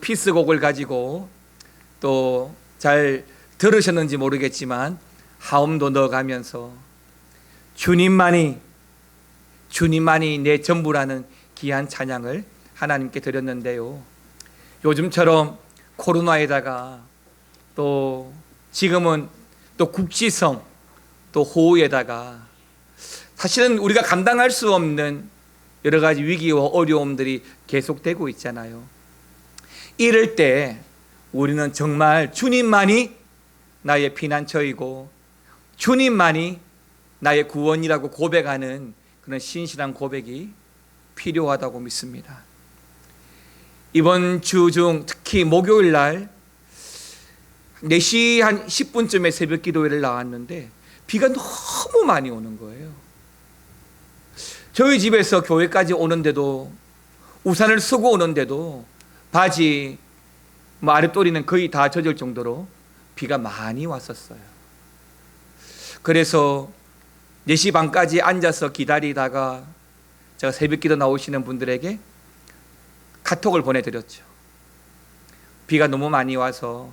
피스곡을 가지고 또 잘 들으셨는지 모르겠지만 하음도 넣어가면서 주님만이 내 전부라는 귀한 찬양을 하나님께 드렸는데요. 요즘처럼 코로나에다가 또 지금은 또 국지성 또 호우에다가 사실은 우리가 감당할 수 없는 여러 가지 위기와 어려움들이 계속되고 있잖아요. 이럴 때 우리는 정말 주님만이 나의 피난처이고 주님만이 나의 구원이라고 고백하는 그런 신실한 고백이 필요하다고 믿습니다. 이번 주 중 특히 목요일 날 4시 한 10분쯤에 새벽 기도회를 나왔는데 비가 너무 많이 오는 거예요. 저희 집에서 교회까지 오는데도 우산을 쓰고 오는데도 바지 아랫도리는 거의 다 젖을 정도로 비가 많이 왔었어요. 그래서 4시 반까지 앉아서 기다리다가 제가 새벽 기도 나오시는 분들에게 카톡을 보내드렸죠. 비가 너무 많이 와서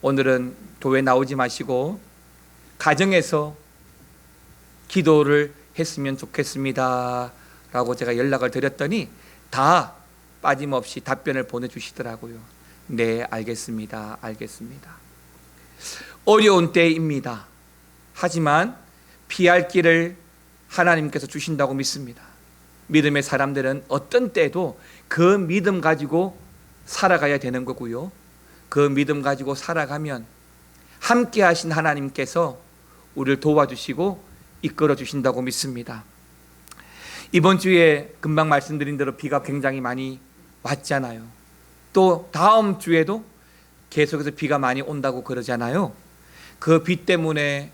오늘은 교회 나오지 마시고 가정에서 기도를 했으면 좋겠습니다 라고 제가 연락을 드렸더니 다 빠짐없이 답변을 보내주시더라고요. 네, 알겠습니다. 어려운 때입니다. 하지만 피할 길을 하나님께서 주신다고 믿습니다. 믿음의 사람들은 어떤 때도 그 믿음 가지고 살아가야 되는 거고요. 그 믿음 가지고 살아가면 함께 하신 하나님께서 우리를 도와주시고 이끌어 주신다고 믿습니다. 이번 주에 금방 말씀드린 대로 비가 굉장히 많이 왔잖아요. 또 다음 주에도 계속해서 비가 많이 온다고 그러잖아요. 그 비 때문에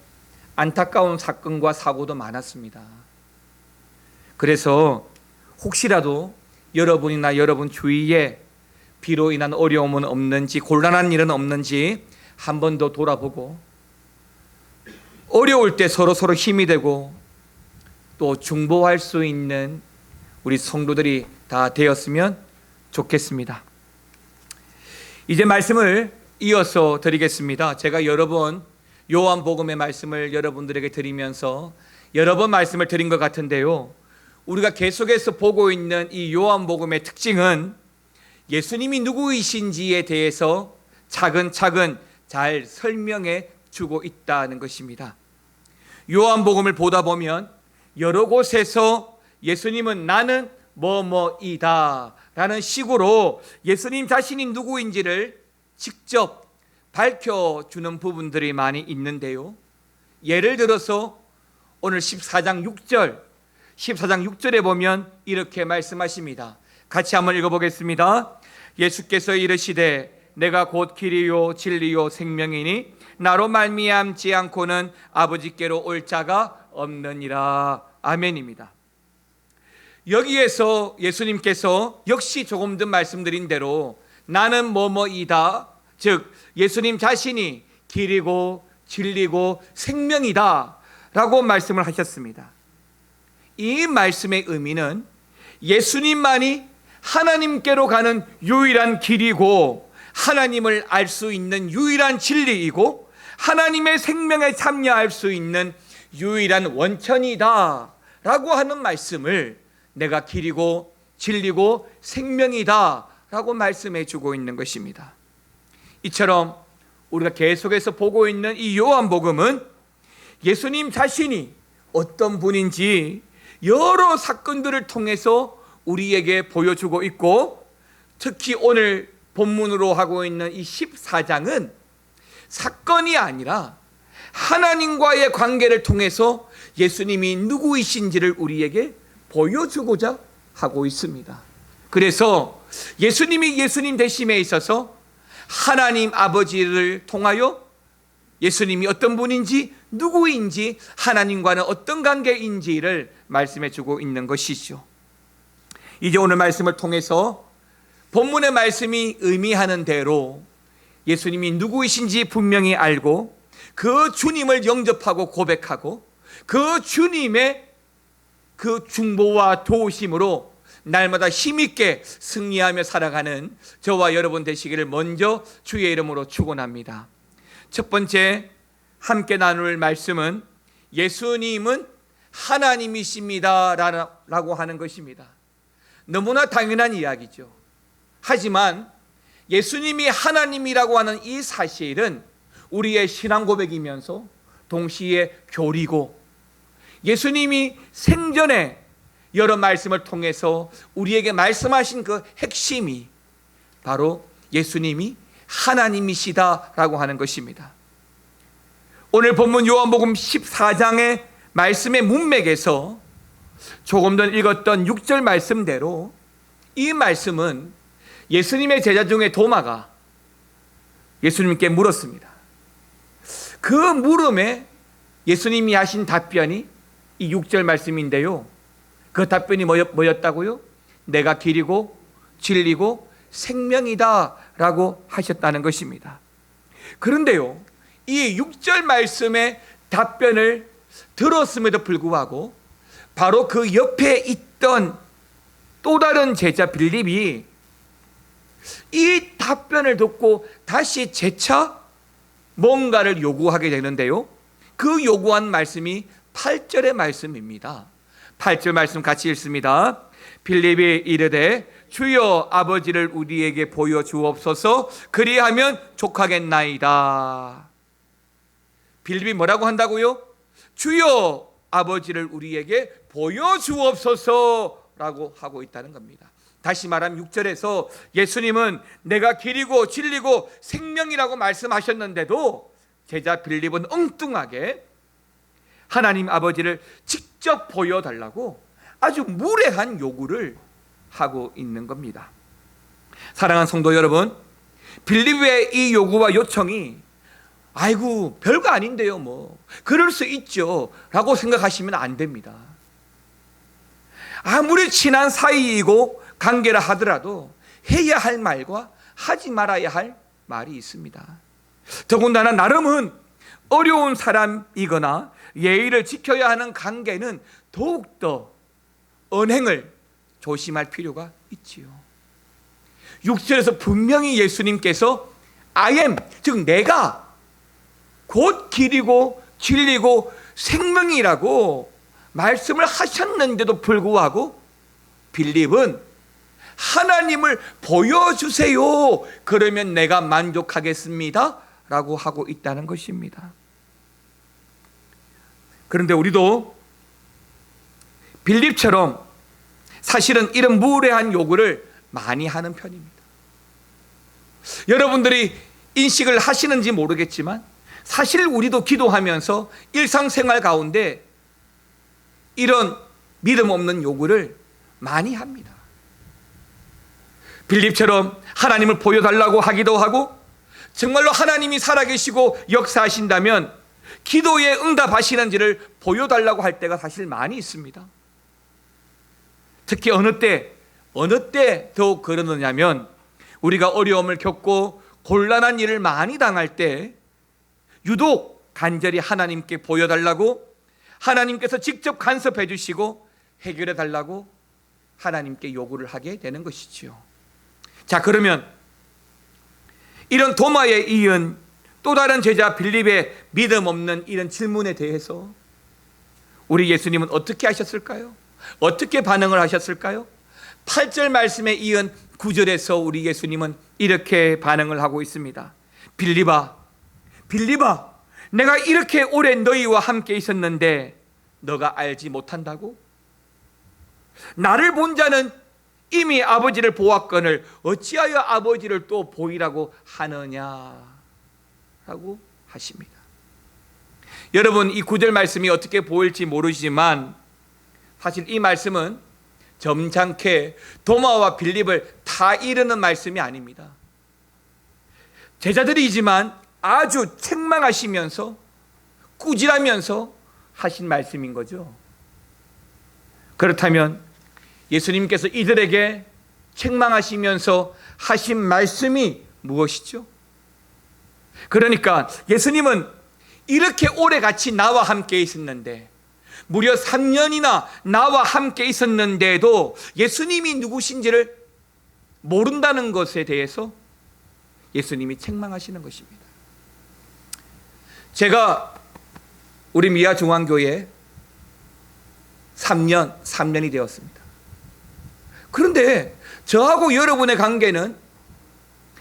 안타까운 사건과 사고도 많았습니다. 그래서 혹시라도 여러분이나 여러분 주위에 비로 인한 어려움은 없는지, 곤란한 일은 없는지 한 번 더 돌아보고 어려울 때 서로 힘이 되고 또 중보할 수 있는 우리 성도들이 다 되었으면 좋겠습니다. 이제 말씀을 이어서 드리겠습니다. 제가 여러 번 요한복음의 말씀을 여러분들에게 드리면서 여러 번 말씀을 드린 것 같은데요. 우리가 계속해서 보고 있는 이 요한복음의 특징은 예수님이 누구이신지에 대해서 차근차근 잘 설명해 주고 있다는 것입니다. 요한복음을 보다 보면 여러 곳에서 예수님은 나는 뭐뭐이다 라는 식으로 예수님 자신이 누구인지를 직접 밝혀주는 부분들이 많이 있는데요. 예를 들어서 오늘 14장 6절에 보면 이렇게 말씀하십니다. 같이 한번 읽어보겠습니다. 예수께서 이르시되 내가 곧 길이요 진리요 생명이니 나로 말미암지 않고는 아버지께로 올 자가 없느니라. 아멘입니다. 여기에서 예수님께서 역시 조금 전 말씀드린 대로 나는 뭐뭐이다, 즉 예수님 자신이 길이고 진리고 생명이다 라고 말씀을 하셨습니다. 이 말씀의 의미는 예수님만이 하나님께로 가는 유일한 길이고 하나님을 알 수 있는 유일한 진리이고 하나님의 생명에 참여할 수 있는 유일한 원천이다 라고 하는 말씀을 내가 길이고 진리고 생명이다 라고 말씀해 주고 있는 것입니다. 이처럼 우리가 계속해서 보고 있는 이 요한복음은 예수님 자신이 어떤 분인지 여러 사건들을 통해서 우리에게 보여주고 있고, 특히 오늘 본문으로 하고 있는 이 14장은 사건이 아니라 하나님과의 관계를 통해서 예수님이 누구이신지를 우리에게 보여주고자 하고 있습니다. 그래서 예수님이 예수님 되심에 있어서 하나님 아버지를 통하여 예수님이 어떤 분인지, 누구인지, 하나님과는 어떤 관계인지를 말씀해 주고 있는 것이죠. 이제 오늘 말씀을 통해서 본문의 말씀이 의미하는 대로 예수님이 누구이신지 분명히 알고 그 주님을 영접하고 고백하고 그 주님의 그 중보와 도우심으로 날마다 힘있게 승리하며 살아가는 저와 여러분 되시기를 먼저 주의 이름으로 축원합니다. 첫 번째 함께 나눌 말씀은 예수님은 하나님이십니다 라고 하는 것입니다. 너무나 당연한 이야기죠. 하지만 예수님이 하나님이라고 하는 이 사실은 우리의 신앙 고백이면서 동시에 교리고, 예수님이 생전에 여러 말씀을 통해서 우리에게 말씀하신 그 핵심이 바로 예수님이 하나님이시다라고 하는 것입니다. 오늘 본문 요한복음 14장의 말씀의 문맥에서 조금 전 읽었던 6절 말씀대로 이 말씀은 예수님의 제자 중에 도마가 예수님께 물었습니다. 그 물음에 예수님이 하신 답변이 이 6절 말씀인데요, 그 답변이 뭐였다고요? 내가 길이고 진리고 생명이다 라고 하셨다는 것입니다. 그런데요, 이 6절 말씀의 답변을 들었음에도 불구하고 바로 그 옆에 있던 또 다른 제자 빌립이 이 답변을 듣고 다시 재차 뭔가를 요구하게 되는데요, 그 요구한 말씀이 8절의 말씀입니다. 8절 말씀 같이 읽습니다. 빌립이 이르되 주여 아버지를 우리에게 보여주옵소서, 그리하면 족하겠나이다. 빌립이 뭐라고 한다고요? 주여 아버지를 우리에게 보여주옵소서라고 하고 있다는 겁니다. 다시 말하면 6절에서 예수님은 내가 길이고 진리고 생명이라고 말씀하셨는데도 제자 빌립은 엉뚱하게 하나님 아버지를 직접 보여달라고 아주 무례한 요구를 하고 있는 겁니다. 사랑하는 성도 여러분, 빌립의 이 요구와 요청이 아이고 별거 아닌데요, 뭐 그럴 수 있죠 라고 생각하시면 안 됩니다. 아무리 친한 사이이고 관계라 하더라도 해야 할 말과 하지 말아야 할 말이 있습니다. 더군다나 나름은 어려운 사람이거나 예의를 지켜야 하는 관계는 더욱더 언행을 조심할 필요가 있지요. 6절에서 분명히 예수님께서 I am, 즉 내가 곧 길이고 진리고 생명이라고 말씀을 하셨는데도 불구하고 빌립은 하나님을 보여주세요, 그러면 내가 만족하겠습니다 라고 하고 있다는 것입니다. 그런데 우리도 빌립처럼 사실은 이런 무례한 요구를 많이 하는 편입니다. 여러분들이 인식을 하시는지 모르겠지만 사실 우리도 기도하면서 일상생활 가운데 이런 믿음 없는 요구를 많이 합니다. 빌립처럼 하나님을 보여달라고 하기도 하고, 정말로 하나님이 살아계시고 역사하신다면 기도에 응답하시는지를 보여달라고 할 때가 사실 많이 있습니다. 특히 어느 때 더욱 그러느냐면 우리가 어려움을 겪고 곤란한 일을 많이 당할 때 유독 간절히 하나님께 보여달라고, 하나님께서 직접 간섭해 주시고 해결해 달라고 하나님께 요구를 하게 되는 것이지요. 자, 그러면 이런 도마에 이은 또 다른 제자 빌립의 믿음 없는 이런 질문에 대해서 우리 예수님은 어떻게 하셨을까요? 어떻게 반응을 하셨을까요? 8절 말씀에 이은 9절에서 우리 예수님은 이렇게 반응을 하고 있습니다. 빌립아, 내가 이렇게 오래 너희와 함께 있었는데 너가 알지 못한다고? 나를 본 자는 이미 아버지를 보았거늘 어찌하여 아버지를 또 보이라고 하느냐 라고 하십니다. 여러분, 이 9절 말씀이 어떻게 보일지 모르지만 사실 이 말씀은 점잖게 도마와 빌립을 다 이르는 말씀이 아닙니다. 제자들이지만 아주 책망하시면서 꾸질하면서 하신 말씀인 거죠. 그렇다면 예수님께서 이들에게 책망하시면서 하신 말씀이 무엇이죠? 그러니까 예수님은 이렇게 오래 같이 나와 함께 있었는데 무려 3년이나 나와 함께 있었는데도 예수님이 누구신지를 모른다는 것에 대해서 예수님이 책망하시는 것입니다. 제가 우리 미아 중앙교회 3년이 되었습니다. 그런데 저하고 여러분의 관계는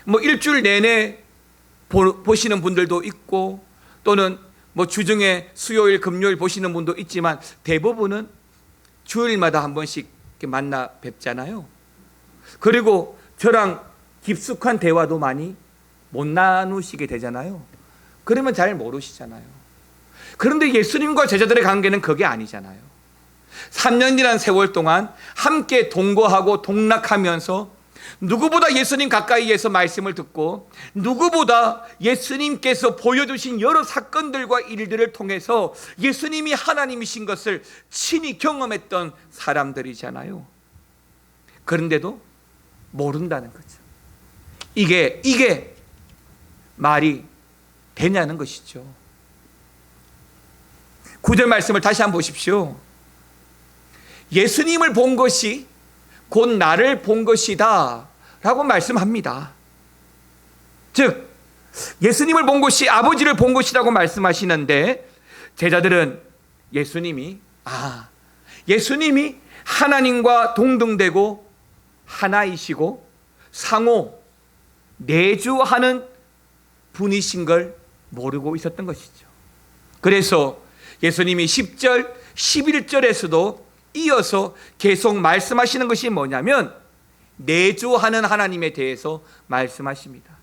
뭐 일주일 내내 보시는 분들도 있고, 또는 뭐 주중에 수요일 금요일 보시는 분도 있지만, 대부분은 주일마다 한 번씩 이렇게 만나 뵙잖아요. 그리고 저랑 깊숙한 대화도 많이 못 나누시게 되잖아요. 그러면 잘 모르시잖아요. 그런데 예수님과 제자들의 관계는 그게 아니잖아요. 3년이라는 세월 동안 함께 동거하고 동락하면서 누구보다 예수님 가까이에서 말씀을 듣고, 누구보다 예수님께서 보여주신 여러 사건들과 일들을 통해서 예수님이 하나님이신 것을 친히 경험했던 사람들이잖아요. 그런데도 모른다는 거죠. 이게 말이 되냐는 것이죠. 9절 말씀을 다시 한번 보십시오. 예수님을 본 것이 곧 나를 본 것이다 라고 말씀합니다. 즉 예수님을 본 것이 아버지를 본 것이라고 말씀하시는데, 제자들은 예수님이 하나님과 동등되고 하나이시고 상호 내주하는 분이신 걸 모르고 있었던 것이죠. 그래서 예수님이 10절, 11절에서도 이어서 계속 말씀하시는 것이 뭐냐면, 내주하는 하나님에 대해서 말씀하십니다.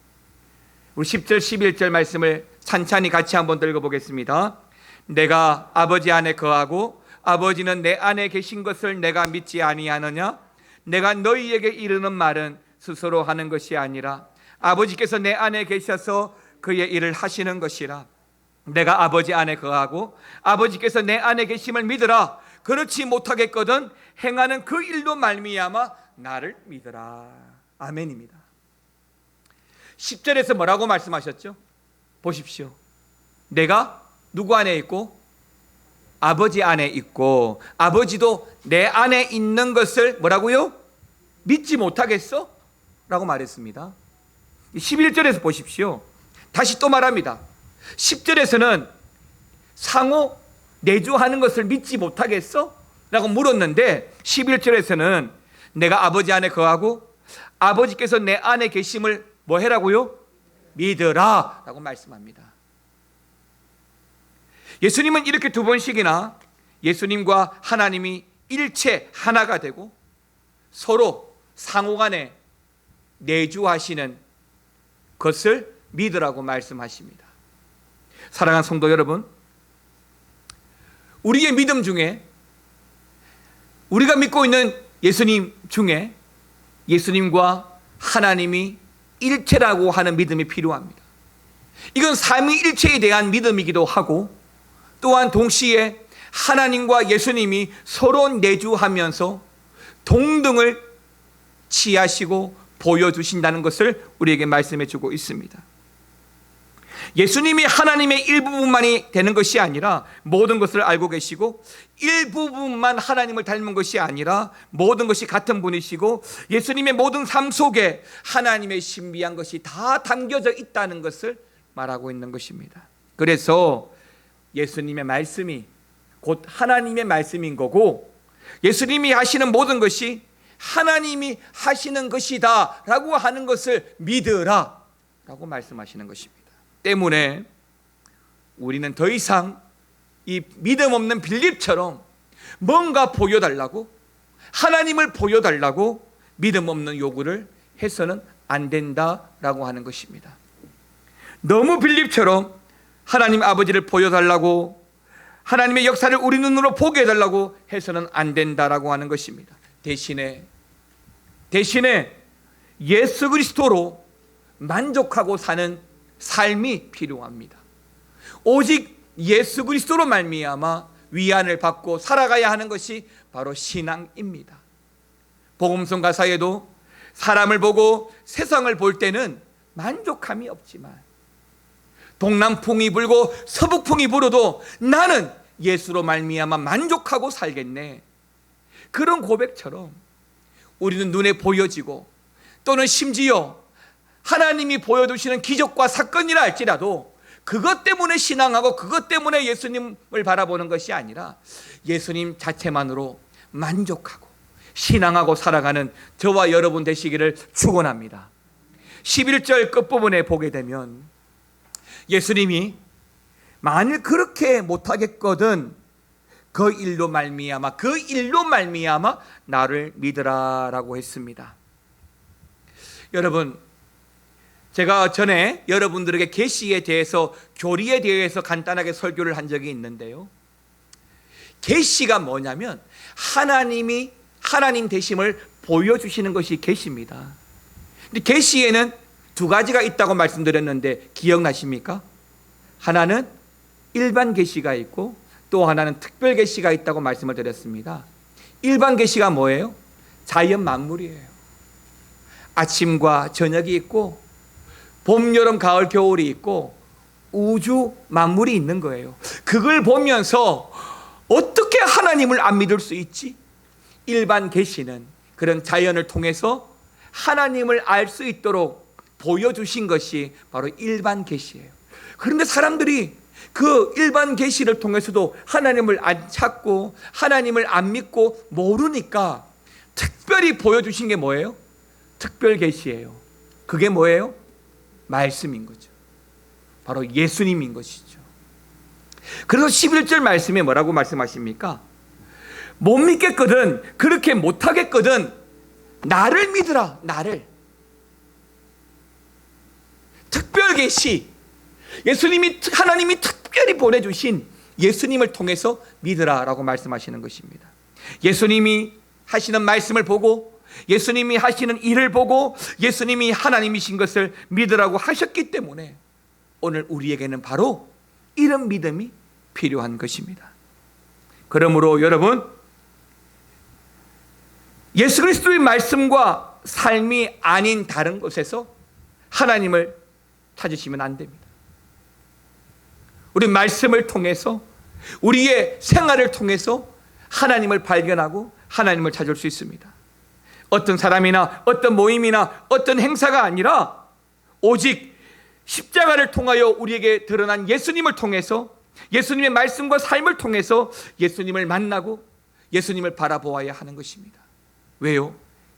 우리 10절, 11절 말씀을 찬찬히 같이 한번 읽어보겠습니다. 내가 아버지 안에 거하고 아버지는 내 안에 계신 것을 내가 믿지 아니하느냐? 내가 너희에게 이르는 말은 스스로 하는 것이 아니라 아버지께서 내 안에 계셔서 그의 일을 하시는 것이라. 내가 아버지 안에 거하고 아버지께서 내 안에 계심을 믿으라. 그렇지 못하겠거든 행하는 그 일로 말미암아 나를 믿으라. 아멘입니다. 10절에서 뭐라고 말씀하셨죠? 보십시오. 내가 누구 안에 있고 아버지 안에 있고 아버지도 내 안에 있는 것을 뭐라고요? 믿지 못하겠어? 라고 말했습니다. 11절에서 보십시오. 다시 또 말합니다. 10절에서는 상호 내주하는 것을 믿지 못하겠어? 라고 물었는데, 11절에서는 내가 아버지 안에 거하고 아버지께서 내 안에 계심을 뭐 해라고요? 믿으라 라고 말씀합니다. 예수님은 이렇게 두 번씩이나 예수님과 하나님이 일체 하나가 되고 서로 상호간에 내주하시는 것을 믿으라고 말씀하십니다. 사랑하는 성도 여러분, 우리의 믿음 중에, 우리가 믿고 있는 예수님 중에 예수님과 하나님이 일체라고 하는 믿음이 필요합니다. 이건 삼위일체에 대한 믿음이기도 하고, 또한 동시에 하나님과 예수님이 서로 내주하면서 동등을 취하시고 보여주신다는 것을 우리에게 말씀해 주고 있습니다. 예수님이 하나님의 일부분만이 되는 것이 아니라 모든 것을 알고 계시고, 일부분만 하나님을 닮은 것이 아니라 모든 것이 같은 분이시고, 예수님의 모든 삶 속에 하나님의 신비한 것이 다 담겨져 있다는 것을 말하고 있는 것입니다. 그래서 예수님의 말씀이 곧 하나님의 말씀인 거고, 예수님이 하시는 모든 것이 하나님이 하시는 것이다 라고 하는 것을 믿으라 라고 말씀하시는 것입니다. 때문에 우리는 더 이상 이 믿음 없는 빌립처럼 뭔가 보여달라고, 하나님을 보여달라고 믿음 없는 요구를 해서는 안 된다라고 하는 것입니다. 너무 빌립처럼 하나님 아버지를 보여달라고, 하나님의 역사를 우리 눈으로 보게 해달라고 해서는 안 된다라고 하는 것입니다. 대신에 예수 그리스도로 만족하고 사는 삶이 필요합니다. 오직 예수 그리스도로 말미암아 위안을 받고 살아가야 하는 것이 바로 신앙입니다. 복음성 가사에도 사람을 보고 세상을 볼 때는 만족함이 없지만, 동남풍이 불고 서북풍이 불어도 나는 예수로 말미암아 만족하고 살겠네. 그런 고백처럼 우리는 눈에 보여지고 또는 심지어 하나님이 보여주시는 기적과 사건이라 할지라도 그것 때문에 신앙하고 그것 때문에 예수님을 바라보는 것이 아니라 예수님 자체만으로 만족하고 신앙하고 살아가는 저와 여러분 되시기를 축원합니다. 11절 끝부분에 보게 되면 예수님이 만일 그렇게 못하겠거든 그 일로 말미암아 나를 믿으라라고 했습니다. 여러분, 제가 전에 여러분들에게 계시에 대해서, 교리에 대해서 간단하게 설교를 한 적이 있는데요, 계시가 뭐냐면 하나님이 하나님 되심을 보여주시는 것이 계시입니다. 근데 계시에는 두 가지가 있다고 말씀드렸는데 기억나십니까? 하나는 일반 계시가 있고 또 하나는 특별 계시가 있다고 말씀을 드렸습니다. 일반 계시가 뭐예요? 자연 만물이에요. 아침과 저녁이 있고 봄, 여름, 가을, 겨울이 있고 우주 만물이 있는 거예요. 그걸 보면서 어떻게 하나님을 안 믿을 수 있지? 일반 계시는 그런 자연을 통해서 하나님을 알 수 있도록 보여주신 것이 바로 일반 계시예요. 그런데 사람들이 그 일반 계시를 통해서도 하나님을 안 찾고 하나님을 안 믿고 모르니까 특별히 보여주신 게 뭐예요? 특별 계시예요. 그게 뭐예요? 말씀인 거죠. 바로 예수님인 것이죠. 그래서 11절 말씀에 뭐라고 말씀하십니까? 못 믿겠거든, 그렇게 못하겠거든 나를 믿으라. 나를. 특별 계시, 예수님이, 하나님이 특별히 보내주신 예수님을 통해서 믿으라라고 말씀하시는 것입니다. 예수님이 하시는 말씀을 보고 예수님이 하시는 일을 보고 예수님이 하나님이신 것을 믿으라고 하셨기 때문에 오늘 우리에게는 바로 이런 믿음이 필요한 것입니다. 그러므로 여러분, 예수 그리스도의 말씀과 삶이 아닌 다른 곳에서 하나님을 찾으시면 안 됩니다. 우리 말씀을 통해서, 우리의 생활을 통해서 하나님을 발견하고 하나님을 찾을 수 있습니다. 어떤 사람이나 어떤 모임이나 어떤 행사가 아니라 오직 십자가를 통하여 우리에게 드러난 예수님을 통해서, 예수님의 말씀과 삶을 통해서 예수님을 만나고 예수님을 바라보아야 하는 것입니다. 왜요?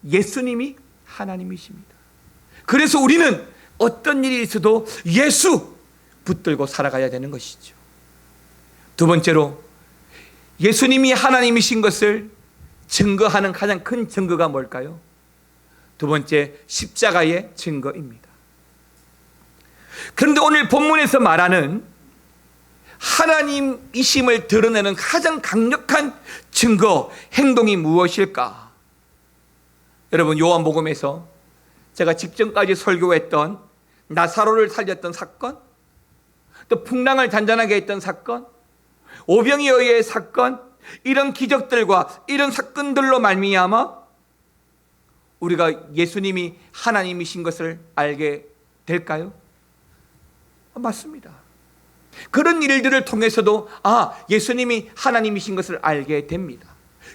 예수님이 하나님이십니다. 그래서 우리는 어떤 일이 있어도 예수 붙들고 살아가야 되는 것이죠. 두 번째로, 예수님이 하나님이신 것을 증거하는 가장 큰 증거가 뭘까요? 두 번째, 십자가의 증거입니다. 그런데 오늘 본문에서 말하는 하나님이심을 드러내는 가장 강력한 증거, 행동이 무엇일까? 여러분, 요한복음에서 제가 직전까지 설교했던 나사로를 살렸던 사건, 또 풍랑을 잔잔하게 했던 사건, 오병이어의 사건, 이런 기적들과 이런 사건들로 말미암아 우리가 예수님이 하나님이신 것을 알게 될까요? 맞습니다. 그런 일들을 통해서도 예수님이 하나님이신 것을 알게 됩니다.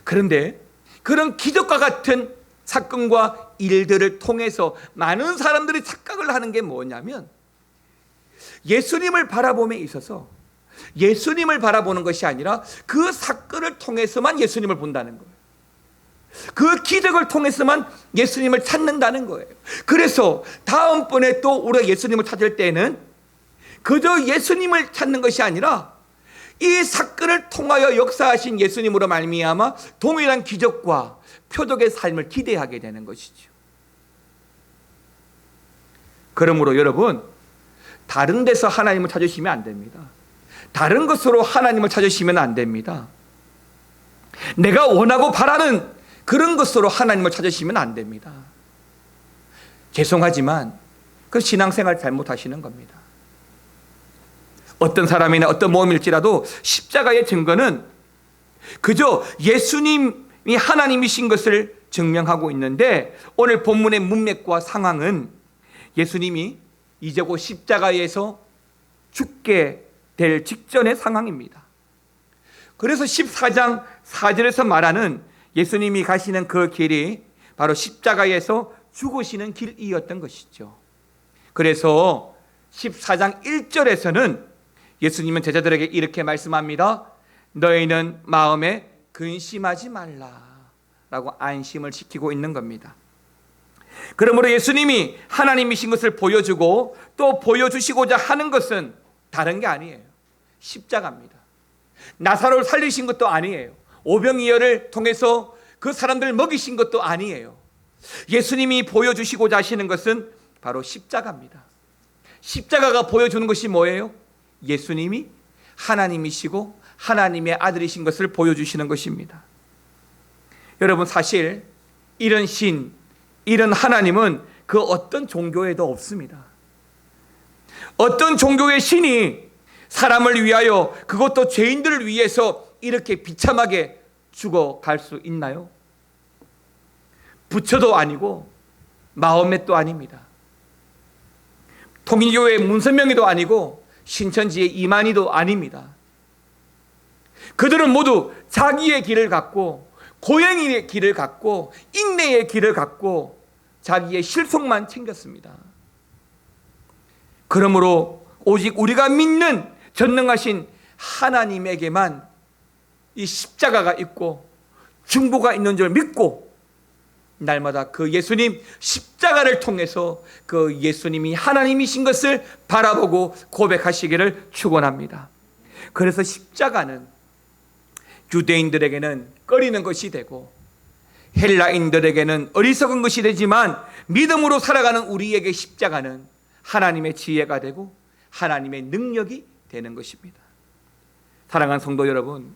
그런데 그런 기적과 같은 사건과 일들을 통해서 많은 사람들이 착각을 하는 게 뭐냐면, 예수님을 바라봄에 있어서 예수님을 바라보는 것이 아니라 그 사건을 통해서만 예수님을 본다는 거예요. 그 기적을 통해서만 예수님을 찾는다는 거예요. 그래서 다음번에 또 우리가 예수님을 찾을 때는 그저 예수님을 찾는 것이 아니라 이 사건을 통하여 역사하신 예수님으로 말미암아 동일한 기적과 표적의 삶을 기대하게 되는 것이죠. 그러므로 여러분, 다른 데서 하나님을 찾으시면 안 됩니다. 다른 것으로 하나님을 찾으시면 안 됩니다. 내가 원하고 바라는 그런 것으로 하나님을 찾으시면 안 됩니다. 죄송하지만 그 신앙생활 잘못하시는 겁니다. 어떤 사람이나 어떤 모임일지라도 십자가의 증거는 그저 예수님이 하나님이신 것을 증명하고 있는데, 오늘 본문의 문맥과 상황은 예수님이 이제 곧 십자가에서 죽게 될 직전의 상황입니다. 그래서 14장 4절에서 말하는 예수님이 가시는 그 길이 바로 십자가에서 죽으시는 길이었던 것이죠. 그래서 14장 1절에서는 예수님은 제자들에게 이렇게 말씀합니다. 너희는 마음에 근심하지 말라라고 안심을 시키고 있는 겁니다. 그러므로 예수님이 하나님이신 것을 보여주고 또 보여주시고자 하는 것은 다른 게 아니에요. 십자가입니다. 나사로를 살리신 것도 아니에요. 오병이어를 통해서 그 사람들을 먹이신 것도 아니에요. 예수님이 보여주시고자 하시는 것은 바로 십자가입니다. 십자가가 보여주는 것이 뭐예요? 예수님이 하나님이시고 하나님의 아들이신 것을 보여주시는 것입니다. 여러분, 사실 이런 신, 이런 하나님은 그 어떤 종교에도 없습니다. 어떤 종교의 신이 사람을 위하여, 그것도 죄인들을 위해서 이렇게 비참하게 죽어갈 수 있나요? 부처도 아니고 마호멧도 아닙니다. 통일교의 문선명이도 아니고 신천지의 이만희도 아닙니다. 그들은 모두 자기의 길을 갖고, 고행의 길을 갖고, 인내의 길을 갖고 자기의 실속만 챙겼습니다. 그러므로 오직 우리가 믿는 전능하신 하나님에게만 이 십자가가 있고 중보가 있는 줄 믿고, 날마다 그 예수님 십자가를 통해서 그 예수님이 하나님이신 것을 바라보고 고백하시기를 축원합니다. 그래서 십자가는 유대인들에게는 꺼리는 것이 되고 헬라인들에게는 어리석은 것이 되지만, 믿음으로 살아가는 우리에게 십자가는 하나님의 지혜가 되고 하나님의 능력이 되는 것입니다. 사랑하는 성도 여러분,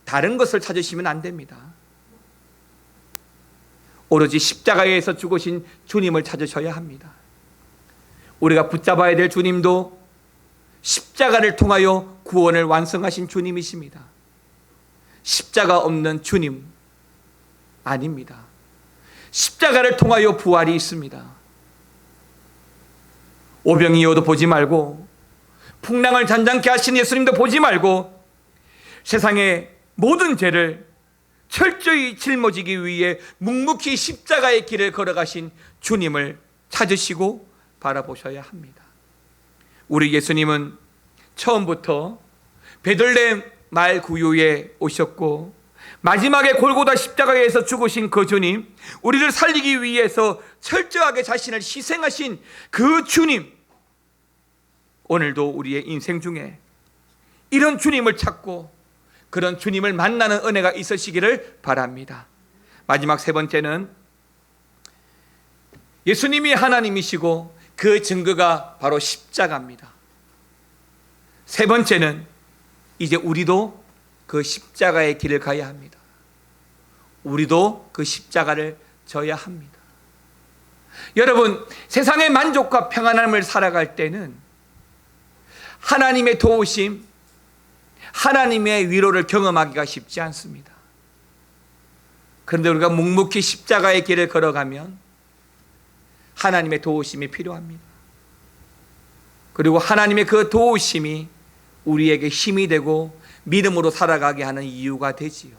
다른 것을 찾으시면 안 됩니다. 오로지 십자가에서 죽으신 주님을 찾으셔야 합니다. 우리가 붙잡아야 될 주님도 십자가를 통하여 구원을 완성하신 주님이십니다. 십자가 없는 주님 아닙니다. 십자가를 통하여 부활이 있습니다. 오병이어도 보지 말고, 풍랑을 잔잔케 하신 예수님도 보지 말고, 세상의 모든 죄를 철저히 짊어지기 위해 묵묵히 십자가의 길을 걸어가신 주님을 찾으시고 바라보셔야 합니다. 우리 예수님은 처음부터 베들레헴 말 구유에 오셨고, 마지막에 골고다 십자가에서 죽으신 그 주님, 우리를 살리기 위해서 철저하게 자신을 희생하신 그 주님, 오늘도 우리의 인생 중에 이런 주님을 찾고 그런 주님을 만나는 은혜가 있으시기를 바랍니다. 마지막 세 번째는 예수님이 하나님이시고 그 증거가 바로 십자가입니다. 세 번째는 이제 우리도 그 십자가의 길을 가야 합니다. 우리도 그 십자가를 져야 합니다. 여러분, 세상의 만족과 평안함을 살아갈 때는 하나님의 도우심, 하나님의 위로를 경험하기가 쉽지 않습니다. 그런데 우리가 묵묵히 십자가의 길을 걸어가면 하나님의 도우심이 필요합니다. 그리고 하나님의 그 도우심이 우리에게 힘이 되고 믿음으로 살아가게 하는 이유가 되지요.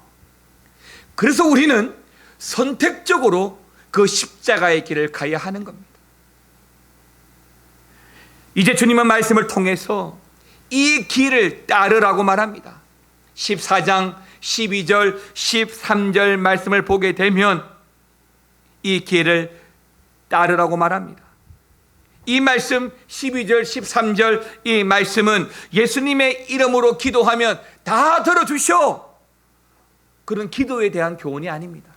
그래서 우리는 선택적으로 그 십자가의 길을 가야 하는 겁니다. 이제 주님은 말씀을 통해서 이 길을 따르라고 말합니다. 14장 12절 13절 말씀을 보게 되면 이 길을 따르라고 말합니다. 이 말씀 12절 13절 이 말씀은 예수님의 이름으로 기도하면 다 들어주셔, 그런 기도에 대한 교훈이 아닙니다.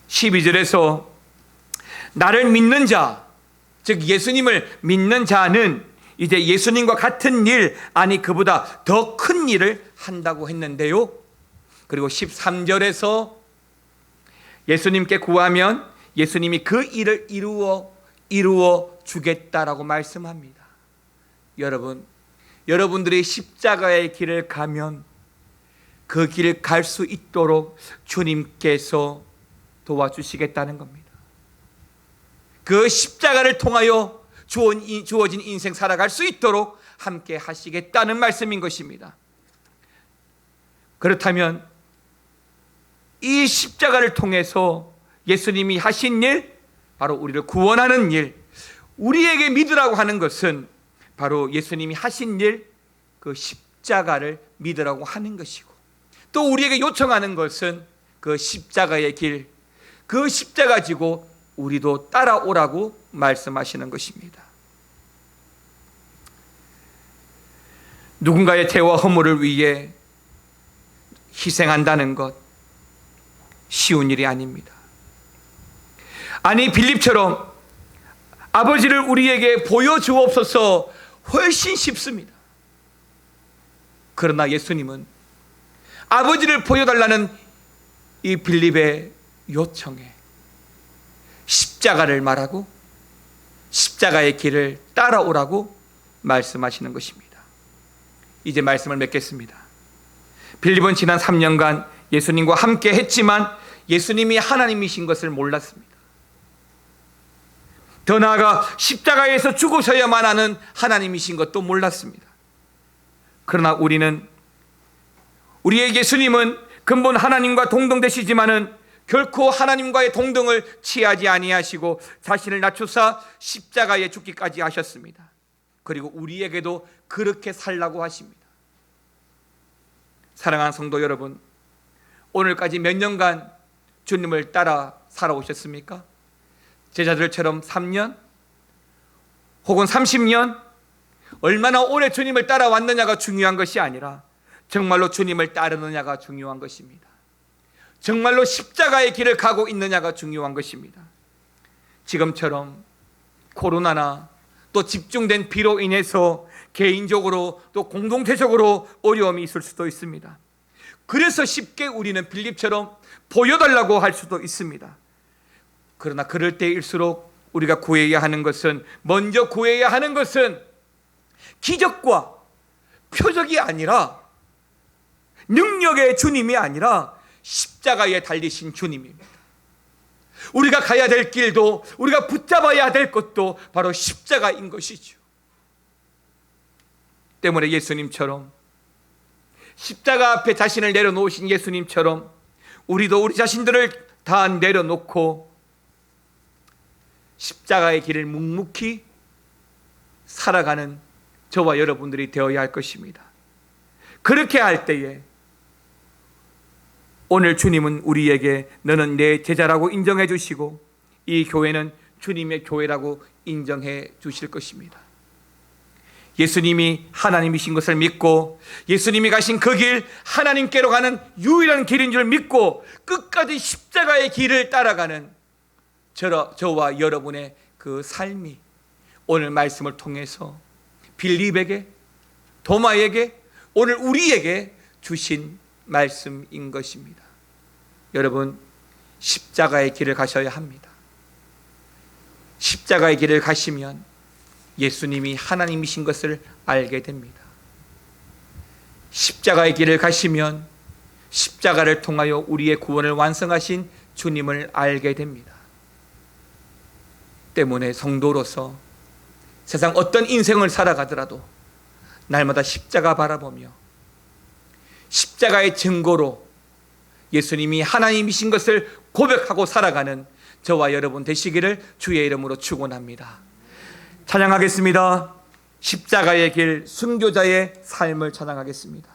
12절에서 나를 믿는 자, 즉 예수님을 믿는 자는 이제 예수님과 같은 일, 아니 그보다 더 큰 일을 한다고 했는데요. 그리고 13절에서 예수님께 구하면 예수님이 그 일을 이루어 주겠다라고 말씀합니다. 여러분들이 십자가의 길을 가면 그 길을 갈 수 있도록 주님께서 도와주시겠다는 겁니다. 그 십자가를 통하여 주어진 인생 살아갈 수 있도록 함께 하시겠다는 말씀인 것입니다. 그렇다면 이 십자가를 통해서 예수님이 하신 일, 바로 우리를 구원하는 일, 우리에게 믿으라고 하는 것은 바로 예수님이 하신 일, 그 십자가를 믿으라고 하는 것이고, 또 우리에게 요청하는 것은 그 십자가의 길, 그 십자가 지고 우리도 따라오라고 말씀하시는 것입니다. 누군가의 죄와 허물을 위해 희생한다는 것 쉬운 일이 아닙니다. 아니, 빌립처럼 아버지를 우리에게 보여주옵소서 훨씬 쉽습니다. 그러나 예수님은 아버지를 보여달라는 이 빌립의 요청에 십자가를 말하고 십자가의 길을 따라오라고 말씀하시는 것입니다. 이제 말씀을 맺겠습니다. 빌립은 지난 3년간 예수님과 함께 했지만 예수님이 하나님이신 것을 몰랐습니다. 더 나아가 십자가에서 죽으셔야만 하는 하나님이신 것도 몰랐습니다. 그러나 우리의 예수님은 근본 하나님과 동등되시지만은 결코 하나님과의 동등을 취하지 아니하시고 자신을 낮추사 십자가에 죽기까지 하셨습니다. 그리고 우리에게도 그렇게 살라고 하십니다. 사랑하는 성도 여러분, 오늘까지 몇 년간 주님을 따라 살아오셨습니까? 제자들처럼 3년 혹은 30년, 얼마나 오래 주님을 따라왔느냐가 중요한 것이 아니라 정말로 주님을 따르느냐가 중요한 것입니다. 정말로 십자가의 길을 가고 있느냐가 중요한 것입니다. 지금처럼 코로나나 또 집중된 비로 인해서 개인적으로 또 공동체적으로 어려움이 있을 수도 있습니다. 그래서 쉽게 우리는 빌립처럼 보여달라고 할 수도 있습니다. 그러나 그럴 때일수록 우리가 구해야 하는 것은, 먼저 구해야 하는 것은 기적과 표적이 아니라, 능력의 주님이 아니라 십자가에 달리신 주님입니다. 우리가 가야 될 길도, 우리가 붙잡아야 될 것도 바로 십자가인 것이죠. 때문에 예수님처럼, 십자가 앞에 자신을 내려놓으신 예수님처럼 우리도 우리 자신들을 다 내려놓고 십자가의 길을 묵묵히 살아가는 저와 여러분들이 되어야 할 것입니다. 그렇게 할 때에 오늘 주님은 우리에게 너는 내 제자라고 인정해 주시고 이 교회는 주님의 교회라고 인정해 주실 것입니다. 예수님이 하나님이신 것을 믿고 예수님이 가신 그 길, 하나님께로 가는 유일한 길인 줄 믿고 끝까지 십자가의 길을 따라가는 저와 여러분의 그 삶이 오늘 말씀을 통해서 빌립에게, 도마에게, 오늘 우리에게 주신 말씀인 것입니다. 여러분, 십자가의 길을 가셔야 합니다. 십자가의 길을 가시면 예수님이 하나님이신 것을 알게 됩니다. 십자가의 길을 가시면 십자가를 통하여 우리의 구원을 완성하신 주님을 알게 됩니다. 때문에 성도로서 세상 어떤 인생을 살아가더라도 날마다 십자가 바라보며 십자가의 증거로 예수님이 하나님이신 것을 고백하고 살아가는 저와 여러분 되시기를 주의 이름으로 축원합니다. 찬양하겠습니다. 십자가의 길, 순교자의 삶을 찬양하겠습니다.